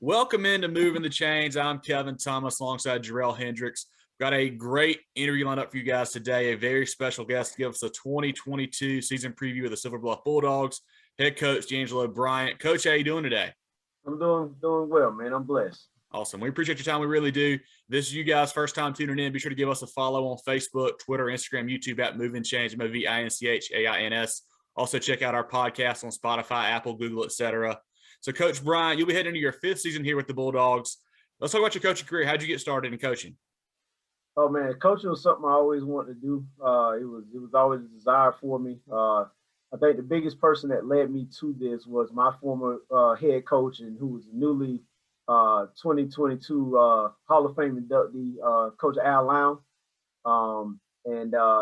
Welcome into Moving the Chains. I'm Kevin Thomas alongside Jerel Hendricks. We've got a great interview lined up for you guys today. A very special guest to give us a 2022 season preview of the Silver Bluff Bulldogs. Head coach D'Angelo Bryant. Coach, how you doing today? I'm doing well, man. I'm blessed. Awesome. We appreciate your time. We really do. This is you guys' first time tuning in. Be sure to give us a follow on Facebook, Twitter, Instagram, YouTube at Movin Chains, MOVINCHAINS. Also check out our podcast on Spotify, Apple, Google, etc. So, Coach Bryant, you'll be heading into your fifth season here with the Bulldogs. Let's talk about your coaching career. How'd you get started in coaching? Oh man, coaching was something I always wanted to do. It was always a desire for me. I think the biggest person that led me to this was my former head coach, and who was newly 2022 Hall of Fame inductee, Coach Al Lown.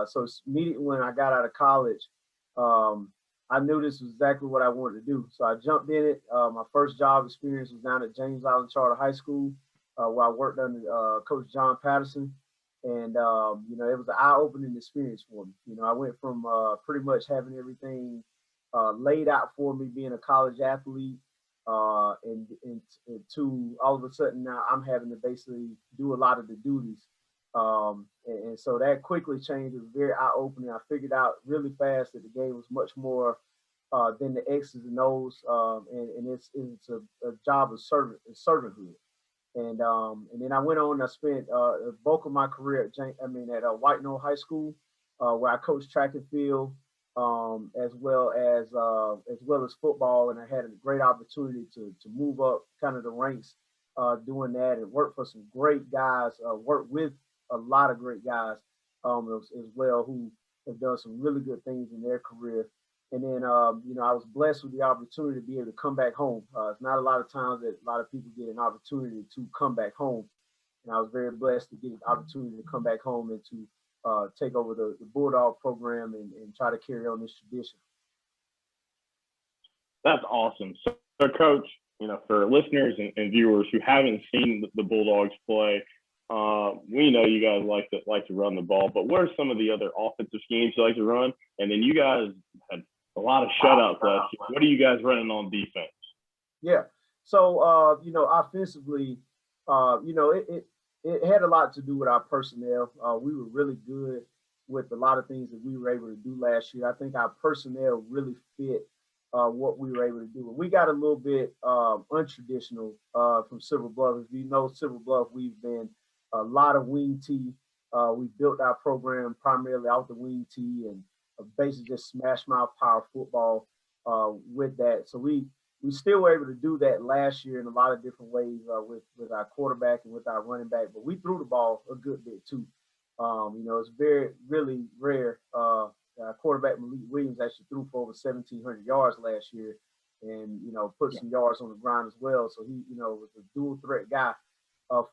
So immediately when I got out of college, I knew this was exactly what I wanted to do. So I jumped in it. My first job experience was down at James Island Charter High School, where I worked under Coach John Patterson. And, it was an eye-opening experience for me. I went from pretty much having everything laid out for me, being a college athlete, and to all of a sudden now I'm having to basically do a lot of the duties. And so that quickly changed. It was very eye-opening. I figured out really fast that the game was much more than the X's and O's, and it's a job of servanthood. And then I went on. I spent the bulk of my career at White Knoll High School, where I coached track and field, as well as football. And I had a great opportunity to move up kind of the ranks doing that, and work for some great guys. Work with a lot of great guys as well, who have done some really good things in their career. And then, I was blessed with the opportunity to be able to come back home. It's not a lot of times that a lot of people get an opportunity to come back home. And I was very blessed to get an opportunity to come back home and to take over the Bulldog program and try to carry on this tradition. That's awesome. So Coach, for listeners and viewers who haven't seen the Bulldogs play, we know you guys like to run the ball, but what are some of the other offensive schemes you like to run? And then you guys had a lot of shutouts last year. What are you guys running on defense? Yeah. So, offensively, it had a lot to do with our personnel. We were really good with a lot of things that we were able to do last year. I think our personnel really fit what we were able to do. We got a little bit untraditional from Silver Bluff. As you know, Silver Bluff, we've been a lot of wing tee. We built our program primarily out the wing tee and basically just smash mouth power football with that. So we still were able to do that last year in a lot of different ways with our quarterback and with our running back, but we threw the ball a good bit too. It's really rare. Our quarterback Malik Williams actually threw for over 1,700 yards last year, and put some yards on the ground as well. So he was a dual threat guy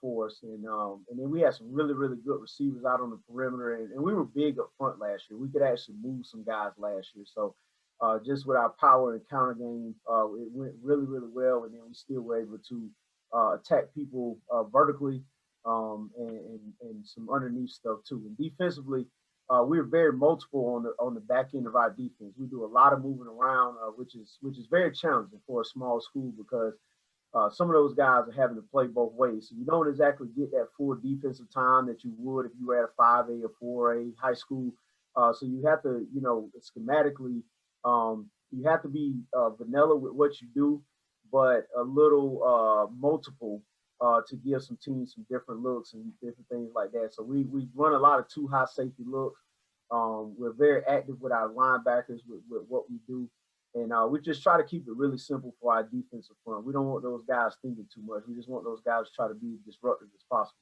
for us, and then we had some really good receivers out on the perimeter, and we were big up front last year. We could actually move some guys last year. So just with our power and counter game, it went really well, and then we still were able to attack people vertically and some underneath stuff too. And defensively, we were very multiple on the back end of our defense. We do a lot of moving around, which is very challenging for a small school, because some of those guys are having to play both ways. So you don't exactly get that full defensive time that you would if you were at a 5A or 4A high school. So you have to, schematically, you have to be vanilla with what you do, but a little multiple to give some teams some different looks and different things like that. So we run a lot of two high safety looks. We're very active with our linebackers with what we do. And we just try to keep it really simple for our defensive front. We don't want those guys thinking too much. We just want those guys to try to be as disruptive as possible.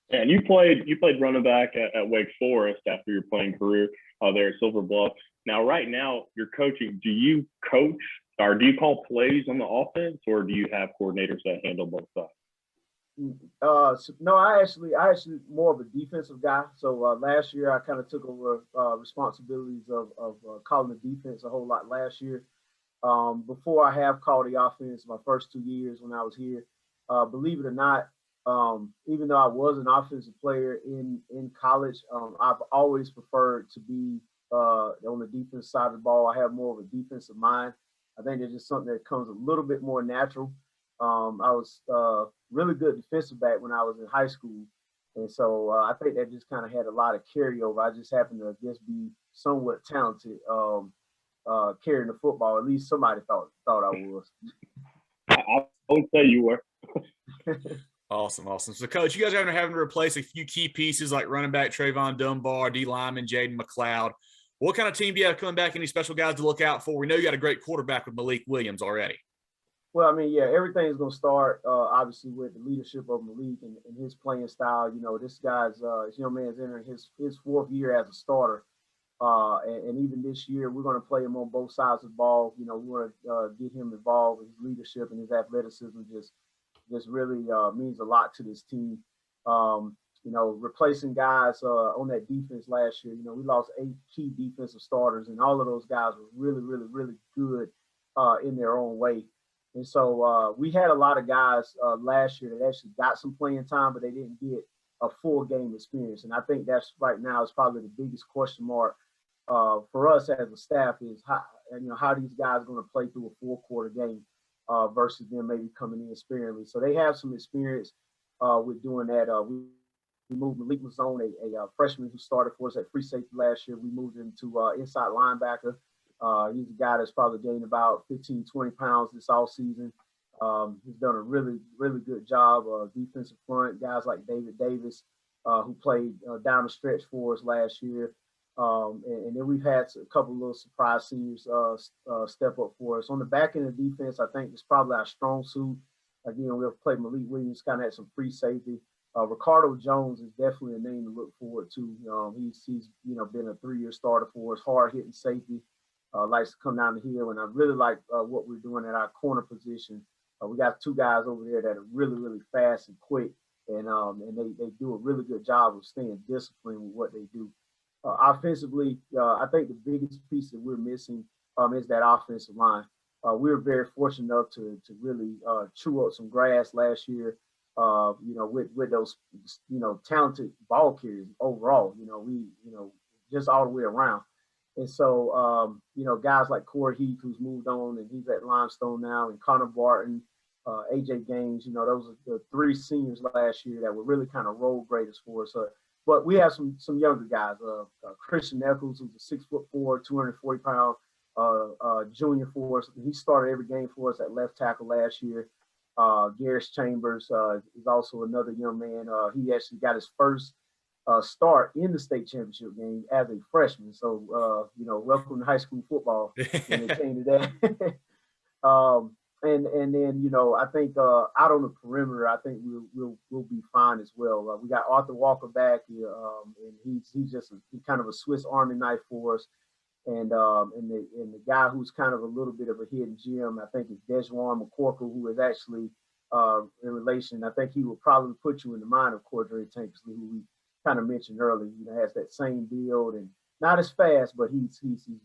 And you played running back at Wake Forest after your playing career there at Silver Bluff. Now, right now, you're coaching. Do you coach, or do you call plays on the offense, or do you have coordinators that handle both sides? No, I actually more of a defensive guy. So last year I kind of took over responsibilities of calling the defense a whole lot last year. Before I have called the offense my first 2 years when I was here. Believe it or not, even though I was an offensive player in college, I've always preferred to be on the defense side of the ball. I have more of a defensive mind. I think it's just something that comes a little bit more natural. I was really good defensive back when I was in high school. And so I think that just kind of had a lot of carryover. I just happened to just be somewhat talented carrying the football. At least somebody thought I was. I won't say you were. Awesome. So, Coach, you guys are having to replace a few key pieces like running back Trayvon Dunbar, D lineman Jaden McLeod. What kind of team do you have coming back? Any special guys to look out for? We know you got a great quarterback with Malik Williams already. Well, I mean, yeah, everything's going to start obviously with the leadership of Malik and his playing style. You know, this young man's entering his fourth year as a starter. And even this year, we're going to play him on both sides of the ball. You know, we want to get him involved with his leadership and his athleticism. Just really means a lot to this team. You know, replacing guys on that defense last year. You know, we lost 8 key defensive starters, and all of those guys were really, really, really good in their own way. And so we had a lot of guys last year that actually got some playing time, but they didn't get a full game experience. And I think that's right now is probably the biggest question mark for us as a staff is how these guys are going to play through a 4-quarter game versus them maybe coming in sparingly. So they have some experience with doing that. We moved Malik Mazone, a freshman who started for us at free safety last year. We moved him to inside linebacker. He's a guy that's probably gained about 15, 20 pounds this offseason. He's done a really, really good job. Defensive front, guys like David Davis, who played down the stretch for us last year. And then we've had a couple of little surprise seniors step up for us. On the back end of defense, I think it's probably our strong suit. Again, we'll play Malik Williams kind of at some free safety. Ricardo Jones is definitely a name to look forward to. He's been a 3-year starter for us, hard-hitting safety. Likes to come down the hill, and I really like what we're doing at our corner position. We got 2 guys over there that are really, really fast and quick, and they do a really good job of staying disciplined with what they do. Offensively, I think the biggest piece that we're missing is that offensive line. We were very fortunate enough to really chew up some grass last year. With those talented ball carriers overall. Just all the way around. And so, guys like Corey Heath, who's moved on and he's at Limestone now, and Connor Barton, AJ Gaines, those are the 3 seniors last year that were really kind of role graders for us. But we have some younger guys. Christian Echols, who's a 6'4", 240-pound junior for us. He started every game for us at left tackle last year. Garris Chambers is also another young man. He actually got his first start in the state championship game as a freshman. So, welcome to high school football when it came to that. And then, I think out on the perimeter, I think we'll be fine as well. We got Arthur Walker back, and he's just kind of a Swiss Army knife for us. And the guy who's kind of a little bit of a hidden gem, I think, is Dejuan McCorkle, who is actually in relation. I think he will probably put you in the mind of Cordray Tankersley, who we kind of mentioned earlier. Has that same build and not as fast, but he's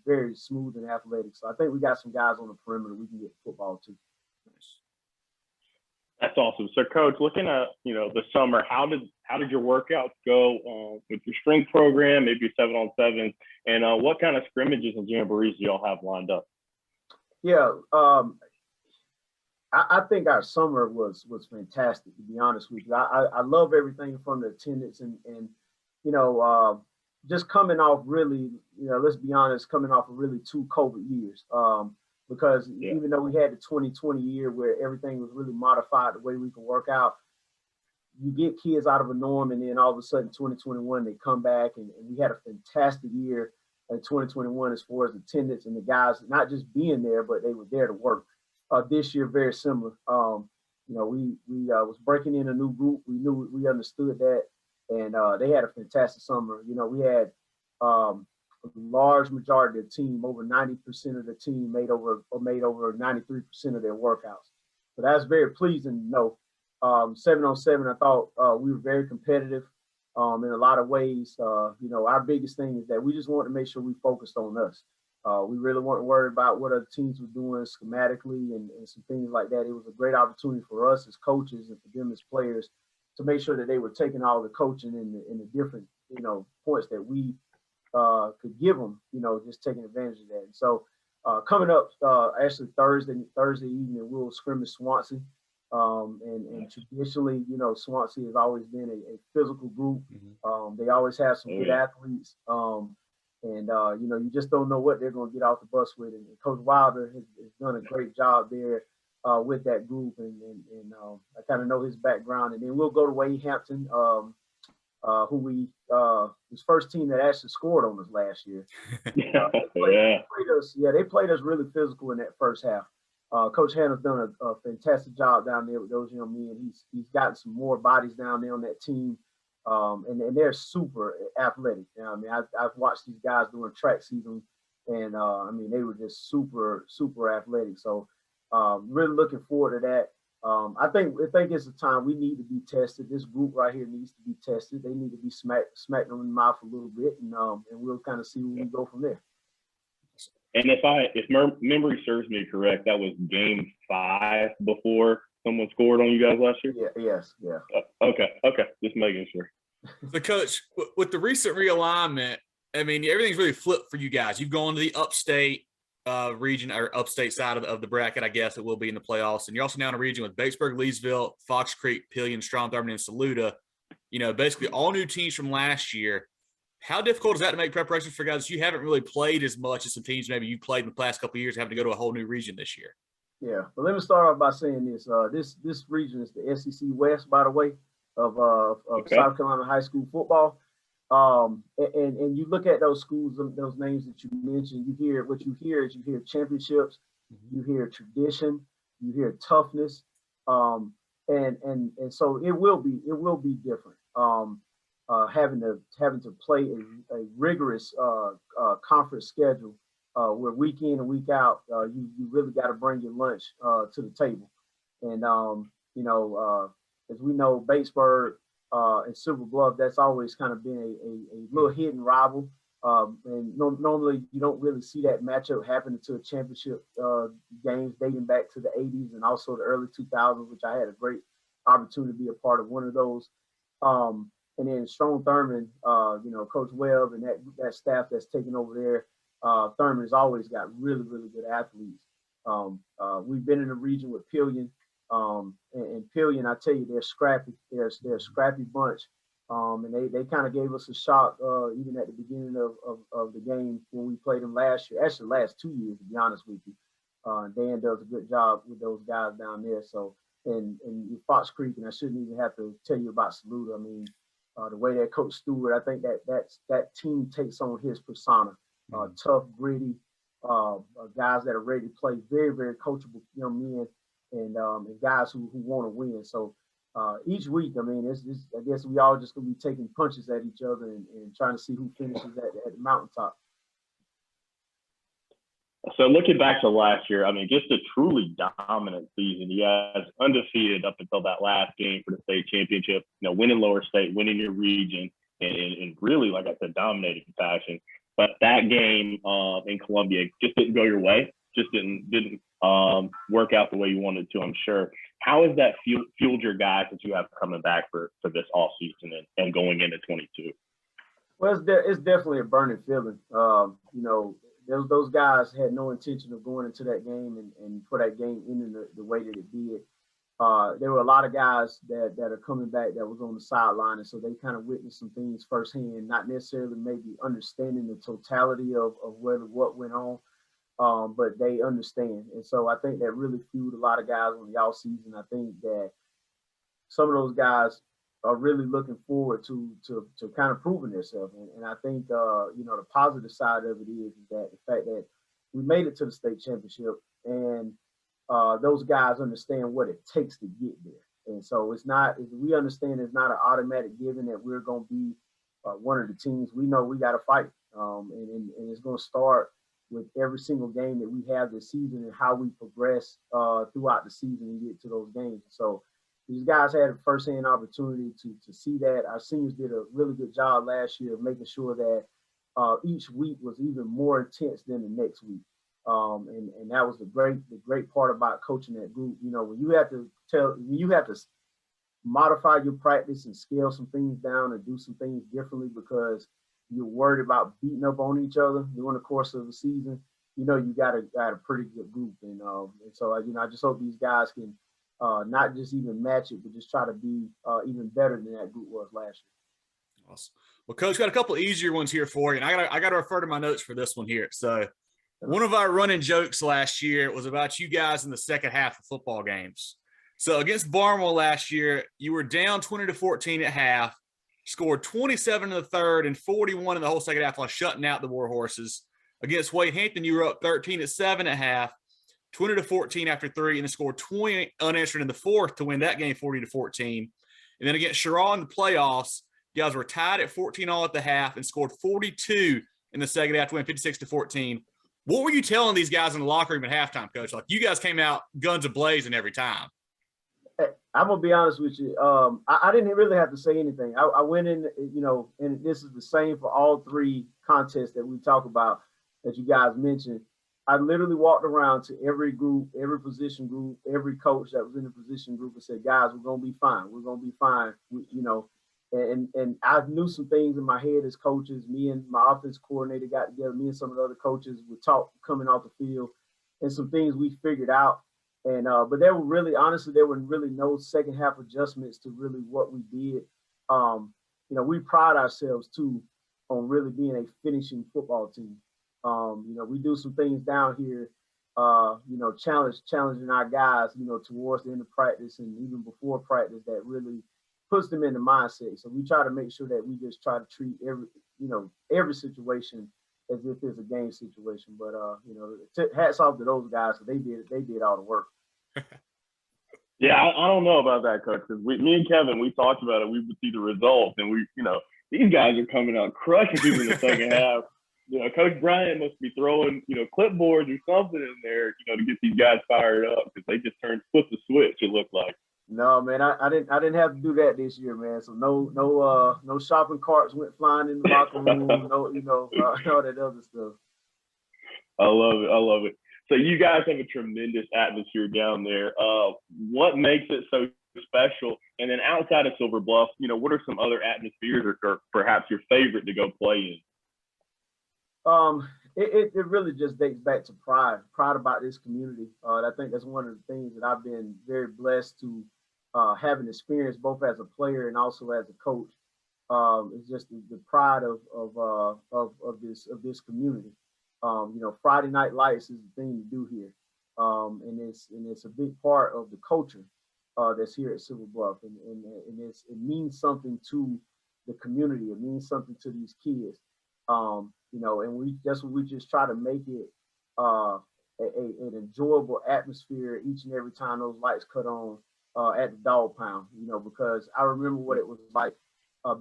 very smooth and athletic. So I think we got some guys on the perimeter we can get football to. That's awesome. So, Coach, looking at the summer, how did your workouts go with your strength program, maybe 7-on-7, and what kind of scrimmages and jamborees do y'all have lined up? Yeah, I think our summer was fantastic, to be honest with you. I love everything from the attendance and just coming off really, let's be honest, coming off of really 2 COVID years. Because even though we had the 2020 year where everything was really modified the way we can work out, you get kids out of a norm, and then all of a sudden 2021 they come back, and we had a fantastic year in 2021 as far as attendance and the guys not just being there, but they were there to work. This year, very similar. We was breaking in a new group. We understood that, and they had a fantastic summer. We had a large majority of the team, over 90% of the team made over 93% of their workouts. So that's very pleasing. 7-on-7, I thought we were very competitive in a lot of ways. Our biggest thing is that we just want to make sure we focused on us. We really weren't worried about what other teams were doing schematically and some things like that. It was a great opportunity for us as coaches and for them as players to make sure that they were taking all the coaching in the different, points that we could give them, just taking advantage of that. And so coming up, actually Thursday evening, we'll scrimmage Swansea. And traditionally, you know, Swansea has always been a physical group. Mm-hmm. They always have some good athletes. You know, you just don't know what they're going to get off the bus with. And Coach Wilder has done a great job there with that group. And I kind of know his background. And then we'll go to Wade Hampton, who his first team that actually scored on us last year. They played us really physical in that first half. Coach Hannah's done a fantastic job down there with those young men. He's gotten some more bodies down there on that team. And they're super athletic. I mean, I've watched these guys doing track season, and I mean, they were just super, super athletic. So really looking forward to that. I think it's a time we need to be tested. This group right here needs to be tested. They need to be smacked them in the mouth a little bit, and we'll kind of see where we go from there. And if memory serves me correct, that was game 5 before someone scored on you guys last year? Yeah. Okay. Just making sure. So, Coach, with the recent realignment, I mean, everything's really flipped for you guys. You've gone to the upstate region or upstate side of the bracket, I guess it will be in the playoffs. And you're also now in a region with Batesburg, Leesville, Fox Creek, Pillion, Strong Thurman, and Saluda. You know, basically all new teams from last year. How difficult is that to make preparations for guys you haven't really played as much as some teams maybe you played in the past couple of years, having to go to a whole new region this year? Yeah, but let me start off by saying this. This region is the SEC West, by the way, of South Carolina high school football. And you look at those schools, those names that you mentioned, you hear championships, you hear tradition, you hear toughness, and so it will be different. Having to play a rigorous conference schedule where week in and week out, you really got to bring your lunch to the table. And as we know, Batesburg and Silver Bluff, that's always kind of been a little hidden rival. And normally you don't really see that matchup happen until a championship games dating back to the 80s and also the early 2000s, which I had a great opportunity to be a part of one of those. And then Strong Thurman, Coach Webb and that staff that's taken over there, Thurman has always got really, really good athletes. We've been in the region with Pillion, and Pillion, I tell you, they're scrappy. They're a scrappy bunch. And they kind of gave us a shock even at the beginning of the game when we played them last year. Actually, the last 2 years, to be honest with you. Dan does a good job with those guys down there. So, and Fox Creek, and I shouldn't even have to tell you about Saluda. I mean, the way that Coach Stewart, I think that team takes on his persona. Tough, gritty, guys that are ready to play, very, very coachable young men, and guys who want to win. So each week, I mean, I guess we all just gonna be taking punches at each other and trying to see who finishes at the mountaintop. So looking back to last year, I mean, just a truly dominant season. You guys undefeated up until that last game for the state championship, winning lower state, winning your region, and really, like I said, dominating fashion. But that game in Columbia just didn't go your way, just didn't work out the way you wanted to, I'm sure. How has that fueled your guys that you have coming back for this offseason and going into 22? Well, it's definitely a burning feeling. Those guys had no intention of going into that game and for that game ending the way that it did. There were a lot of guys that are coming back that was on the sideline, and so they kind of witnessed some things firsthand, not necessarily maybe understanding the totality of what went on, but they understand. And so I think that really fueled a lot of guys on the off season. I think that some of those guys are really looking forward to kind of proving themselves. And I think, the positive side of it is that the fact that we made it to the state championship and those guys understand what it takes to get there. And so we understand it's not an automatic given that we're going to be one of the teams. We know we got to fight. And it's going to start with every single game that we have this season and how we progress throughout the season and get to those games. So these guys had a firsthand opportunity to see that. Our seniors did a really good job last year of making sure that each week was even more intense than the next week. And that was the great part about coaching that group. When you have to modify your practice and scale some things down and do some things differently because you're worried about beating up on each other during the course of the season, you got a pretty good group. And so I just hope these guys can not just even match it, but just try to be even better than that group was last year. Awesome. Well, Coach, got a couple easier ones here for you, and I got to refer to my notes for this one here. So, one of our running jokes last year was about you guys in the second half of football games. So, against Barnwell last year, you were down 20-14 at half, scored 27 in the third and 41 in the whole second half while shutting out the Warhorses. Against Wade Hampton, you were up 13-7 at half, 20-14 after 3, and then scored 20 unanswered in the fourth to win that game 40-14. And then against Jerel in the playoffs, you guys were tied at 14-all at the half and scored 42 in the second half to win 56-14. What were you telling these guys in the locker room at halftime, Coach? Like, you guys came out guns a-blazing every time. I'm gonna be honest with you. I didn't really have to say anything. I went in, and this is the same for all three contests that we talk about that you guys mentioned. I literally walked around to every group, every position group, every coach that was in the position group and said, "Guys, we're gonna be fine. We're gonna be fine." And I knew some things in my head as coaches. Me and my offense coordinator got together. Me and some of the other coaches would talk coming off the field, and some things we figured out. And but there were really, honestly, there were really no second half adjustments to really what we did. We pride ourselves too on really being a finishing football team. We do some things down here, challenging our guys, towards the end of practice and even before practice that really puts them in the mindset. So we try to make sure that we just try to treat every situation as if it's a game situation. But hats off to those guys. So they did all the work. Yeah, I don't know about that, Coach, because me and Kevin, we talked about it. We would see the results, and these guys are coming out crushing people in the second half. Coach Bryant must be throwing, clipboards or something in there, to get these guys fired up because they just flipped the switch. It looked like. No, man, I didn't have to do that this year, man. So no shopping carts went flying in the locker room. All that other stuff. I love it. So you guys have a tremendous atmosphere down there. What makes it so special? And then outside of Silver Bluff, what are some other atmospheres or perhaps your favorite to go play in? It really just dates back to pride about this community. I think that's one of the things that I've been very blessed to have an experience both as a player and also as a coach. It's just the pride of this community. Friday Night Lights is the thing to do here, and it's a big part of the culture that's here at Silver Bluff, and it means something to the community. It means something to these kids. And that's what we just try to make it an enjoyable atmosphere each and every time those lights cut on at the Dog Pound, because I remember what it was like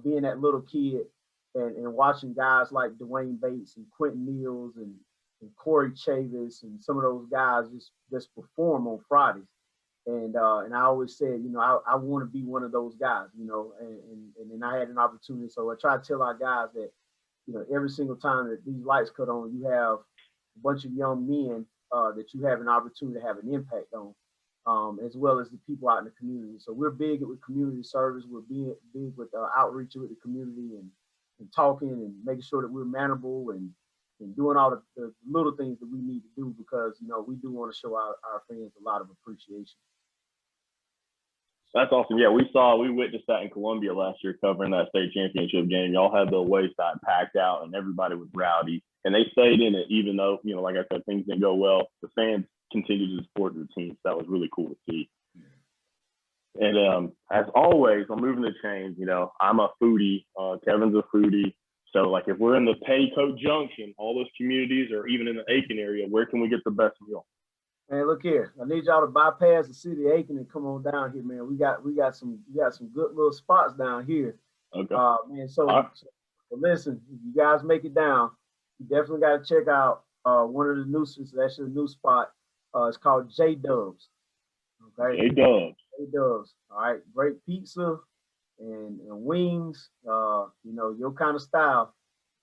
being that little kid and watching guys like Dwayne Bates and Quentin Neals and Corey Chavis and some of those guys just perform on Fridays. And I always said, I want to be one of those guys, and then I had an opportunity. So I try to tell our guys that, every single time that these lights cut on, you have a bunch of young men that you have an opportunity to have an impact on, as well as the people out in the community. So we're big with community service. We're big with outreach with the community and talking and making sure that we're manable and doing all the little things that we need to do because, we do want to show our fans a lot of appreciation. That's awesome. Yeah, we witnessed that in Columbia last year covering that state championship game. Y'all had the away side packed out and everybody was rowdy. And they stayed in it even though, like I said, things didn't go well. The fans continued to support the team. So that was really cool to see. And as always, on Moving the Chains, I'm a foodie. Kevin's a foodie. So, like, if we're in the Petticoat Junction, all those communities, or even in the Aiken area, where can we get the best meal? Man, look here. I need y'all to bypass the city of Aiken and come on down here, man. We got some good little spots down here. Okay. Man. So listen, if you guys make it down, you definitely got to check out one of the new. It's actually a new spot. It's called J Dubs. Okay. J Dubs. J Dubs. All right. Great pizza and wings. Your kind of style.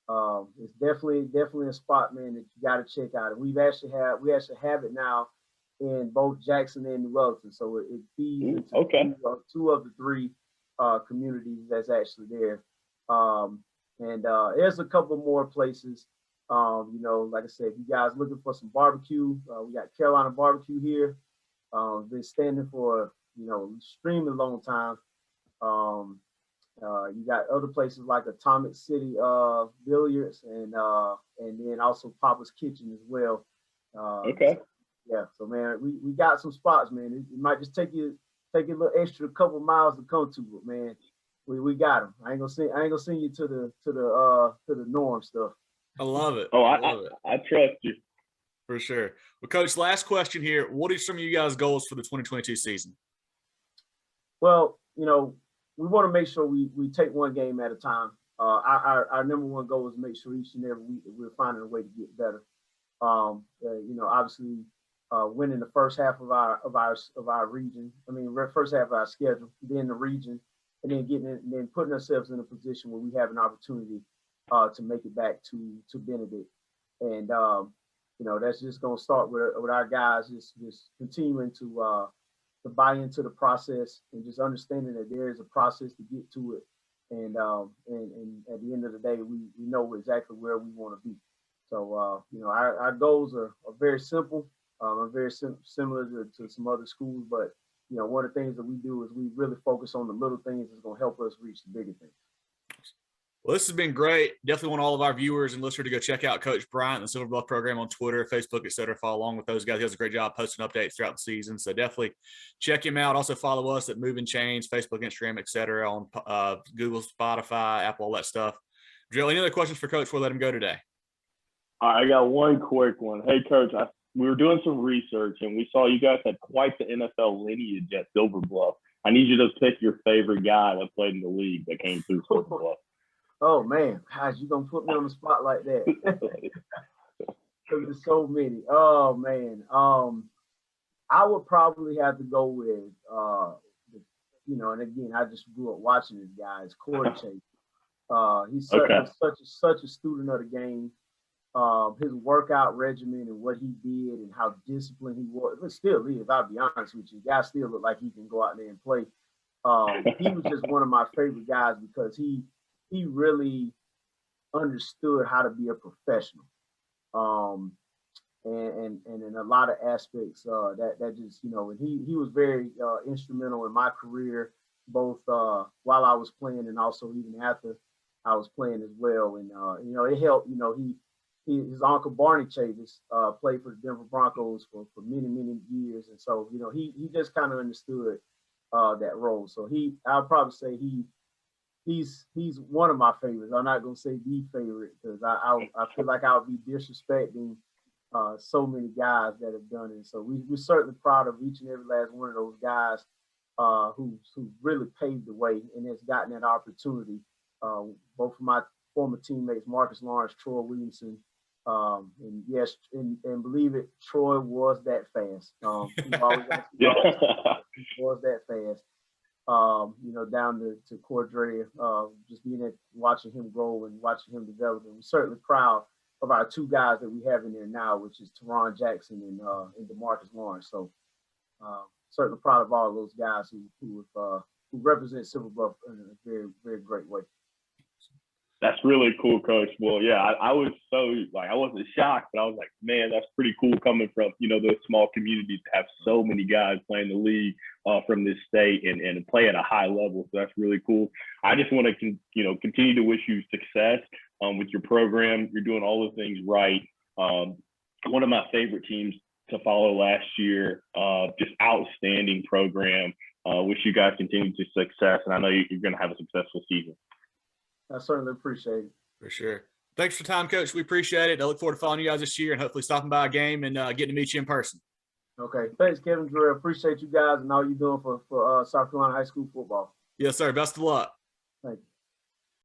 It's definitely a spot, man, that you got to check out. And we actually have it now in both Jackson and New Wellington, so it feeds into two of the three communities that's actually there. And there's a couple more places. Like I said, if you guys looking for some barbecue, we got Carolina barbecue here. Been standing for extremely long time. You got other places like Atomic City Billiards and then also Papa's Kitchen as well. Okay. So man, we got some spots, man. It might just take you a little extra couple miles to come to, but man, we got them. I ain't gonna send you to the norm stuff. I love it. I trust you. For sure. Well, Coach, last question here. What are some of you guys' goals for the 2022 season? Well, we want to make sure we take one game at a time. Our number one goal is to make sure each and every week that we're finding a way to get better. Obviously, winning the first half of our region. First half of our schedule, then the region, and then putting ourselves in a position where we have an opportunity to make it back to Benedict. And that's just going to start with our guys just continuing to buy into the process and just understanding that there is a process to get to it. And at the end of the day, we know exactly where we want to be. So, our goals are very simple, very similar to some other schools. But, one of the things that we do is we really focus on the little things that's going to help us reach the bigger things. Well, this has been great. Definitely want all of our viewers and listeners to go check out Coach Bryant and the Silver Bluff program on Twitter, Facebook, etc. Follow along with those guys. He does a great job posting updates throughout the season. So definitely check him out. Also follow us at Movin Chains, Facebook, Instagram, etc. on Google, Spotify, Apple, all that stuff. Jerel, any other questions for Coach before we let him go today? All right, I got one quick one. Hey, Coach, we were doing some research, and we saw you guys had quite the NFL lineage at Silver Bluff. I need you to pick your favorite guy that played in the league that came through Silver Bluff. Oh man, gosh, you gonna put me on the spot like that? There's so many. Oh man, I would probably have to go with, and again, I just grew up watching this guy. It's Corey Chase. He's such a student of the game. His workout regimen and what he did and how disciplined he was. But still is. I'll be honest with you, the guy still look like he can go out there and play. He was just one of my favorite guys because he really understood how to be a professional. And in a lot of aspects, that just, and he was very instrumental in my career, both while I was playing and also even after I was playing as well. And it helped. His uncle Barney Chavis played for the Denver Broncos for many years, and so he just kind of understood that role. So I'll probably say he's one of my favorites. I'm not gonna say the favorite because I feel like I would be disrespecting so many guys that have done it. So we're certainly proud of each and every last one of those guys who really paved the way and has gotten that opportunity. Both of my former teammates, Marcus Lawrence, Troy Williamson, and yes, and believe it, Troy was that fast. He was that fast. Down to Cordrea, just watching him grow and watching him develop. And we're certainly proud of our two guys that we have in there now, which is Teron Jackson and DeMarcus Lawrence. So certainly proud of all of those guys who represent Silver Bluff in a very, very great way. That's really cool, Coach. Well, yeah, I was so I wasn't shocked, but I was like, man, that's pretty cool coming from, those small communities to have so many guys playing the league from this state and play at a high level. So that's really cool. I just want to, continue to wish you success with your program. You're doing all the things right. One of my favorite teams to follow last year, just outstanding program. Wish you guys continued success, and I know you're going to have a successful season. I certainly appreciate it. For sure. Thanks for the time, Coach. We appreciate it. I look forward to following you guys this year and hopefully stopping by a game and getting to meet you in person. Okay. Thanks, Kevin Jerel. Appreciate you guys and all you're doing for South Carolina high school football. Yes, sir. Best of luck. Thank you.